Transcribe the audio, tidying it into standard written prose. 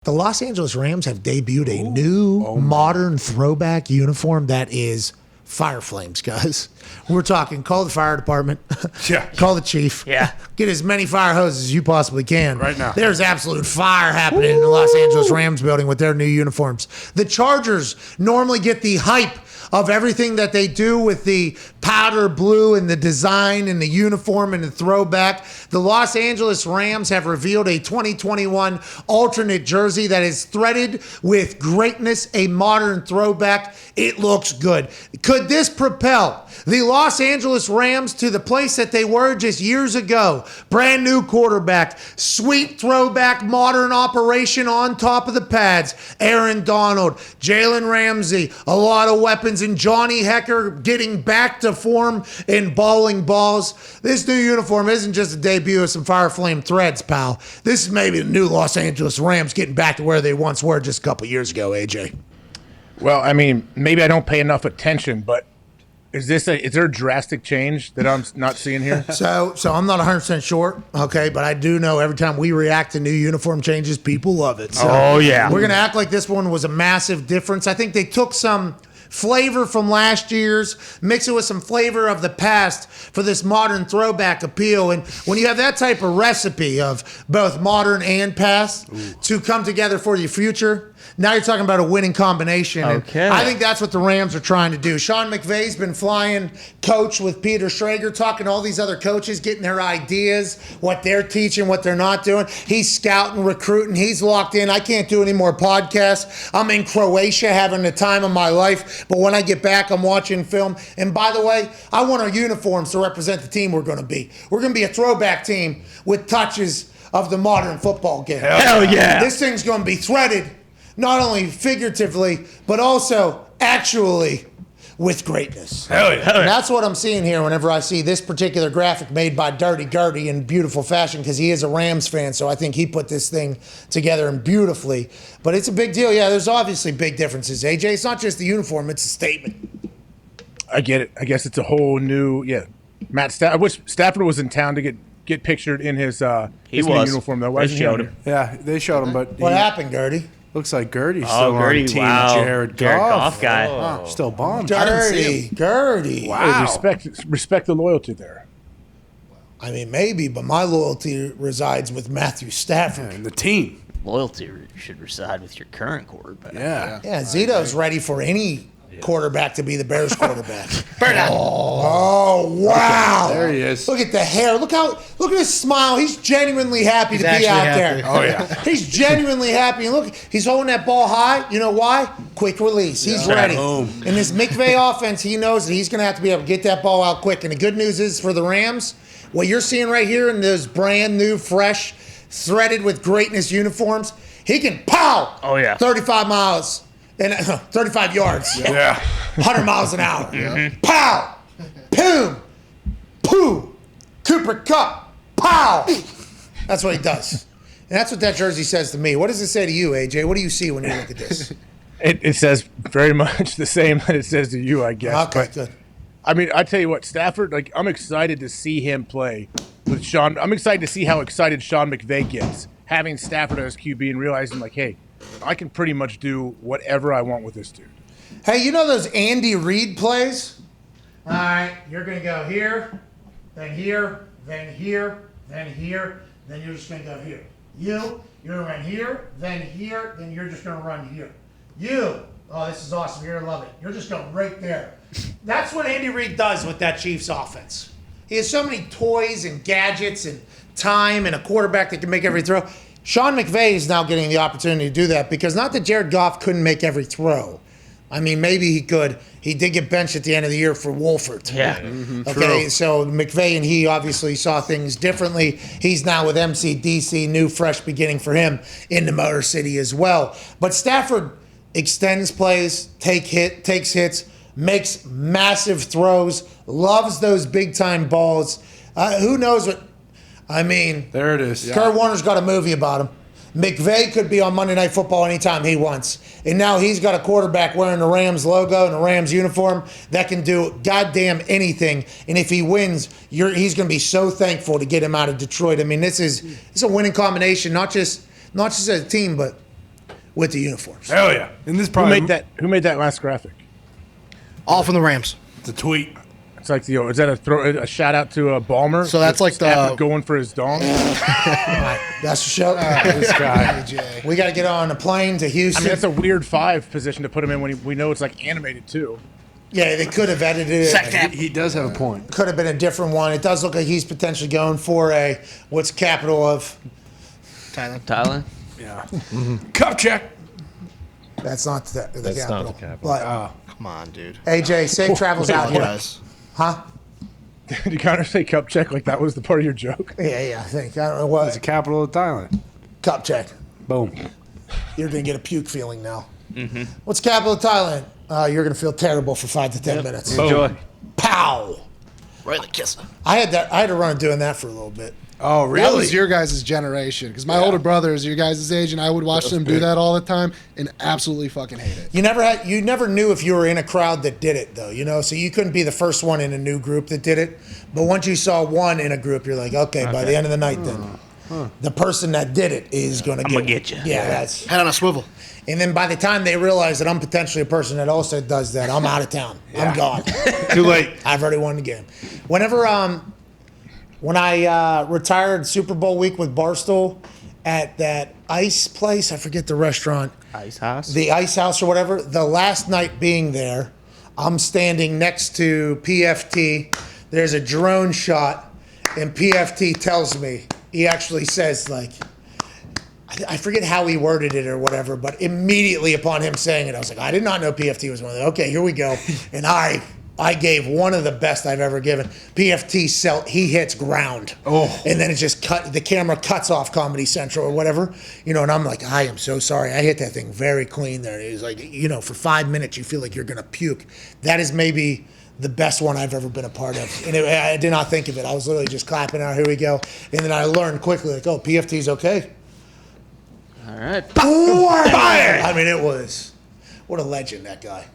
The Los Angeles Rams have debuted a new modern throwback uniform that is fire flames, guys. We're talking call the fire department. Yeah. Call the chief. Yeah. Get as many fire hoses as you possibly can. Right now. There's absolute fire happening in the Los Angeles Rams building with their new uniforms. The Chargers normally get the hype of everything that they do with the powder blue and the design and the uniform and the throwback. The Los Angeles Rams have revealed a 2021 alternate jersey that is threaded with greatness, a modern throwback. It looks good. Could this propel the Los Angeles Rams to the place that they were just years ago? Brand new quarterback, sweet throwback, modern operation on top of the pads. Aaron Donald, Jalen Ramsey, a lot of weapons, and Johnny Hecker getting back to form and balling balls. This new uniform isn't just a debut of some fire flame threads, pal. This is maybe the new Los Angeles Rams getting back to where they once were just a couple years ago, AJ. Well, I mean, maybe I don't pay enough attention, but is there a drastic change that I'm not seeing here? So I'm not 100% sure, okay, but I do know every time we react to new uniform changes, people love it. So we're going to act like this one was a massive difference. I think they took some flavor from last year's, mix it with some flavor of the past for this modern throwback appeal. And when you have that type of recipe of both modern and past to come together for your future, now you're talking about a winning combination. Okay. And I think that's what the Rams are trying to do. Sean McVay's been flying coach with Peter Schrager, talking to all these other coaches, getting their ideas, what they're teaching, what they're not doing. He's scouting, recruiting. He's locked in. I can't do any more podcasts. I'm in Croatia having the time of my life. But when I get back, I'm watching film. And by the way, I want our uniforms to represent the team we're going to be. We're going to be a throwback team with touches of the modern football game. Hell yeah. This thing's going to be threaded, not only figuratively, but also actually with greatness. Hell yeah. And that's what I'm seeing here whenever I see this particular graphic made by Dirty Gertie in beautiful fashion, because he is a Rams fan, so I think he put this thing together and beautifully. But it's a big deal. Yeah, there's obviously big differences, AJ. It's not just the uniform, it's a statement. I get it. I guess it's a whole new, Matt Stafford. I wish Stafford was in town to get pictured in his new uniform, though. They showed him. Yeah, they showed him, but What happened, Gertie? looks like Gertie's still Gertie, on team wow. Jared Goff guy. Oh, still bombed. Gertie. Hey, respect the loyalty there. I mean, maybe, but my loyalty resides with Matthew Stafford. And the team. Loyalty should reside with your current quarterback. Yeah. Yeah, Zito's ready for any quarterback to be the Bears quarterback. Burnout. Oh, wow. There he is. Look at the hair. Look at his smile. He's genuinely happy to be out there. Oh, yeah. He's genuinely happy. And look, he's holding that ball high. You know why? Quick release. He's ready. Boom. In this McVay offense, he knows that he's going to have to be able to get that ball out quick. And the good news is for the Rams, what you're seeing right here in those brand new, fresh, threaded with greatness uniforms, he can pow! Oh, yeah. 35 miles. And 35 yards. Yeah. 100 miles an hour. Pow! Boom! Poo! Cooper Cup! Pow! That's what he does. And that's what that jersey says to me. What does it say to you, AJ? What do you see when you look at this? It says very much the same that it says to you, I guess. Okay, But, good. I mean, I tell you what, Stafford, I'm excited to see him play with Sean. I'm excited to see how excited Sean McVay gets, having Stafford as QB and realizing, hey, I can pretty much do whatever I want with this dude. Hey, you know those Andy Reid plays? All right, you're going to go here, then here, then here, then here, then you're just going to go here. You're going to run here, then you're just going to run here. Oh, this is awesome. You're going to love it. You're just going right there. That's what Andy Reid does with that Chiefs offense. He has so many toys and gadgets and time and a quarterback that can make every throw. Sean McVay is now getting the opportunity to do that because not that Jared Goff couldn't make every throw. I mean, maybe he could. He did get benched at the end of the year for Wolford. Yeah. Okay, so McVay and he obviously saw things differently. He's now with MCDC, new fresh beginning for him in the Motor City as well. But Stafford extends plays, takes hits, makes massive throws, loves those big-time balls. Who knows what... I mean, There it is. Kurt Warner's got a movie about him. McVay could be on Monday Night Football anytime he wants. And now he's got a quarterback wearing the Rams logo and the Rams uniform that can do goddamn anything. And if he wins, he's going to be so thankful to get him out of Detroit. I mean, this is a winning combination, not just as a team, but with the uniforms. Hell yeah. And this Who probably Who made that last graphic? All from the Rams. the tweet. It's like is that a shout out to Balmer? So that's like Stafford the going for his dong. That's the show. This guy. We got to get on a plane to I Houston. mean, that's a weird 5 position to put him in when we know it's like animated too. Yeah, they could have edited it. He does have a point. Could have been a different one. It does look like he's potentially going for a what's capital of. Thailand. Yeah. Cup check. That's not the That's capital. not the capital. But come on, dude. AJ, safe travels out here, Apologize. huh? Did you kind of say cup check like that was the part of your joke? Yeah. I think I don't know It's the what capital of Thailand. cup check. Boom. You're gonna get a puke feeling now. What's capital of Thailand? You're gonna feel terrible for 5 to 10 minutes. Enjoy. Pow! Right in the kisser. I had to run doing that for a little bit. Oh, That really? was your guys' generation. Because my older brother is your guys' age, and I would watch them do that all the time and absolutely fucking hate it. You never knew if you were in a crowd that did it though, so you couldn't be the first one in a new group that did it. But once you saw one in a group, you're like, okay. By the end of the night, then the person that did it is gonna get you. Yeah, that's. Head on a swivel. And then by the time they realize that I'm potentially a person that also does that, I'm out of town. I'm gone. Too late. I've already won the game. Whenever when I retired Super Bowl week with Barstool at that ice place, I forget the restaurant. Ice House. The Ice House or whatever. The last night being there, I'm standing next to PFT. There's a drone shot, and PFT tells me, he actually says, like, I forget how he worded it or whatever, but immediately upon him saying it, I was like, I did not know PFT was one of them. Okay, here we go. And I gave one of the best I've ever given. PFT he hits ground. Oh. And then it just the camera cuts off Comedy Central or whatever. And I'm like, I am so sorry. I hit that thing very clean there. And he was like, for 5 minutes you feel like you're gonna puke. That is maybe the best one I've ever been a part of. And I did not think of it. I was literally just clapping out, here we go. And then I learned quickly, like, oh, PFT's okay. All right. Fire! I mean, it was, what a legend, that guy.